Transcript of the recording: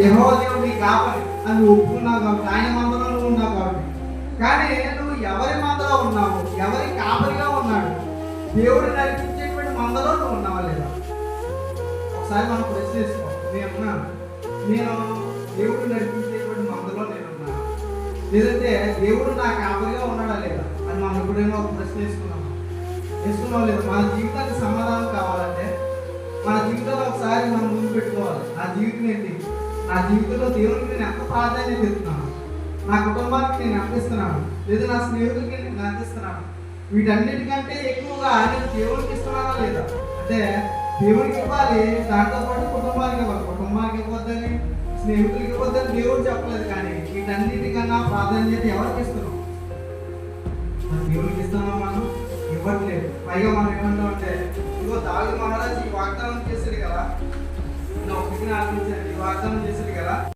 యెహోవా దేవుడు నీ కాపరి అని నువ్వు ఒప్పుకున్నావు కాబట్టి, ఆయన మందలో నువ్వు ఉన్నావు కాబట్టి. కానీ నువ్వు ఎవరి మందలో ఉన్నావు, ఎవరి కాపరిగా ఉన్నాడు, దేవుడు నడిపించేటువంటి మందలో నువ్వు ఉన్నావా లేదా? ఒకసారి మనం ప్రశ్నిస్తాం. నేను దేవుడు నడిపించేటువంటి మందలో నేనున్నా, లేదంటే దేవుడు నా కాపరిగా ఉన్నాడా లేదా అని మనం ఎప్పుడైనా ఒక ప్రశ్న వేసుకున్నాం లేదా? మన జీవితానికి సమాధానం కావాలంటే మన జీవితంలో ఒకసారి మనం ముందు పెట్టుకోవాలి. నా జీవితం ఏంటి, నా జీవితంలో దేవుడికి నేను ఎంత ప్రాధాన్యత ఇస్తున్నాను, నా కుటుంబానికి నేను ఎంత ఇస్తున్నాను, లేదా నా స్నేహితులకి నేను ఎంత ఇస్తున్నాను, వీటన్నిటికంటే ఎక్కువగా నేను దేవుడికి ఇస్తున్నానా లేదా? అంటే దేవుడికి ఇవ్వాలి, దాంతో పాటు కుటుంబానికి ఇవ్వాలి. కుటుంబానికి ఇవ్వద్దని, స్నేహితులకి ఇవ్వద్దని దేవుడు చెప్పలేదు. కానీ వీటన్నిటికన్నా ప్రాధాన్యత ఎవరికి ఇస్తున్నాం? దేవుడికి ఇస్తున్నాం. మనం ఇవ్వట్లేదు. పైగా మనం ఏమంటామంటే, ఇదిగో దావీదు మహారాజు ఈ వాగ్దానం చేశాడు కదా, నా ఒకటికి ఆలోచించాడు, ఈ వాగ్దానం చేశాడు కదా,